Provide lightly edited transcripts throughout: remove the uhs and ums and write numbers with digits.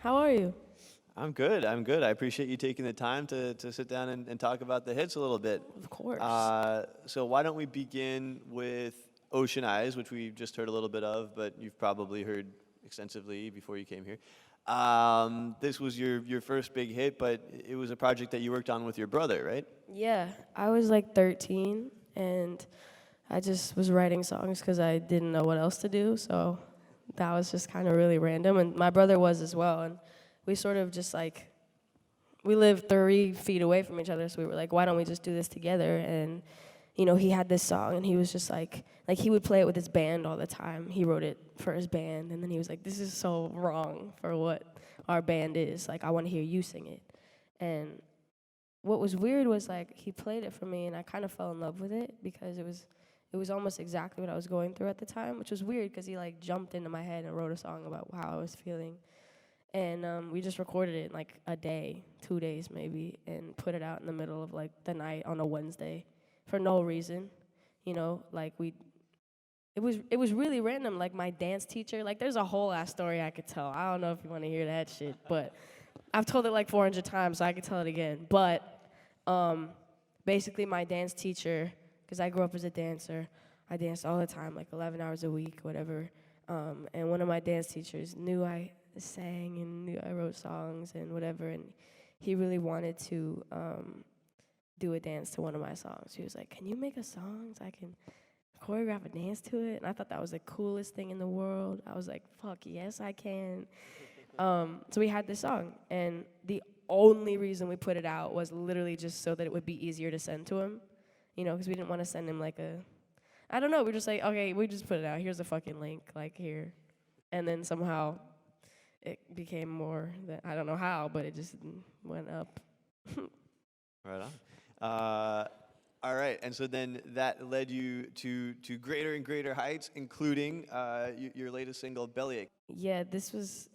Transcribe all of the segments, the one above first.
How are you? I'm good. I'm good. I appreciate you taking the time to sit down and talk about the hits a little bit. Of course. So why don't we begin with Ocean Eyes, which we just heard a little bit of, but you've probably heard extensively before you came here. This was your first big hit, but it was a project that you worked on with your brother, right? Yeah, I was like 13, and I just was writing songs because I didn't know what else to do, so that was just kind of really random, and my brother was as well, and we sort of just like, we lived 3 feet away from each other, so we were like, why don't we just do this together? And he had this song, and he was just like he would play it with his band all the time. He wrote it for his band, and then he was like, this is so wrong for what our band is. Like, I want to hear you sing it. And what was weird was, like, he played it for me, and I kind of fell in love with it because it was almost exactly what I was going through at the time, which was weird because he, like, jumped into my head and wrote a song about how I was feeling. And we just recorded it in, like, a day, 2 days maybe, and put it out in the middle of, like, the night on a Wednesday for no reason. Like, it was really random. Like, my dance teacher, like, there's a whole ass story I could tell. I don't know if you want to hear that shit, but I've told it like 400 times, so I could tell it again. But basically, my dance teacher, because I grew up as a dancer, I danced all the time, like 11 hours a week, whatever. And one of my dance teachers knew I sang and knew I wrote songs and whatever, and he really wanted to do a dance to one of my songs. He was like, can you make a song so I can choreograph a dance to it? And I thought that was the coolest thing in the world. I was like, fuck yes, I can. So we had this song, and the only reason we put it out was literally just so that it would be easier to send to him, because we didn't want to send him like I don't know, we're just like, okay, we just put it out. Here's a fucking link, like, here. And then somehow it became more than, I don't know how, but it just went up. Right on. All right, and so then that led you to greater and greater heights, including your latest single, Bellyache. Yeah, this was,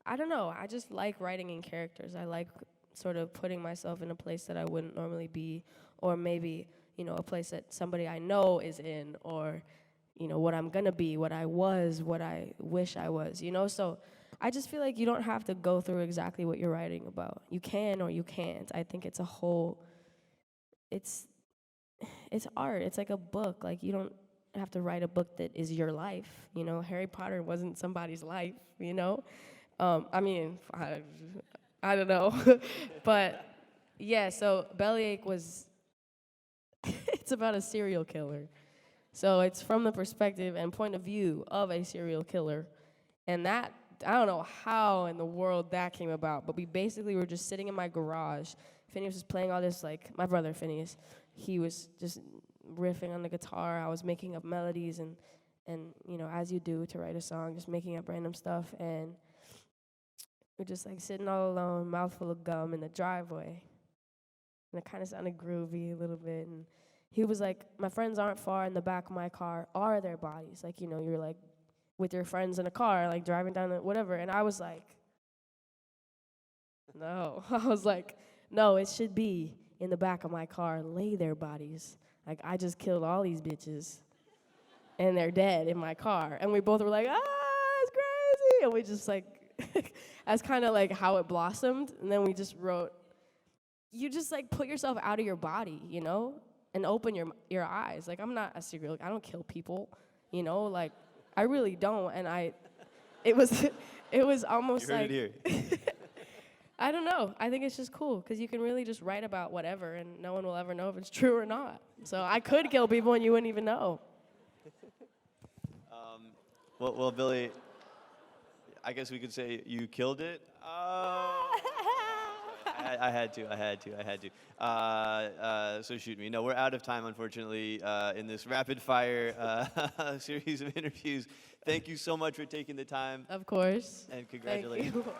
I don't know, I just like writing in characters. I like sort of putting myself in a place that I wouldn't normally be, or maybe, a place that somebody I know is in, or, what I'm gonna be, what I was, what I wish I was, So I just feel like you don't have to go through exactly what you're writing about. You can or you can't. I think it's a whole, it's art. It's like a book. Like, you don't have to write a book that is your life. Harry Potter wasn't somebody's life. I mean, I don't know, but yeah. So Bellyache was. It's about a serial killer. So it's from the perspective and point of view of a serial killer, and that, I don't know how in the world that came about, but we basically were just sitting in my garage. Finneas was playing all this, like, my brother Finneas, he was just riffing on the guitar. I was making up melodies and as you do to write a song, just making up random stuff. And we're just, like, sitting all alone, mouthful of gum in the driveway. And it kind of sounded groovy a little bit. And he was like, my friends aren't far in the back of my car, are their bodies? Like, you're, like, with your friends in a car, like, driving down the whatever. And I was like, no. I was like, no, it should be in the back of my car, lay their bodies. Like, I just killed all these bitches, and they're dead in my car. And we both were like, it's crazy. And we just, like, that's kind of, like, how it blossomed. And then we just wrote, you just, like, put yourself out of your body, and open your eyes. Like, I'm not a serial, I don't kill people, like, I really don't. And it was almost You heard like, it here. I don't know. I think it's just cool because you can really just write about whatever, and no one will ever know if it's true or not. So I could kill people and you wouldn't even know. Well, Billy, I guess we could say you killed it. I had to. So shoot me. No, we're out of time, unfortunately, in this rapid fire series of interviews. Thank you so much for taking the time. Of course. And congratulations. Thank you.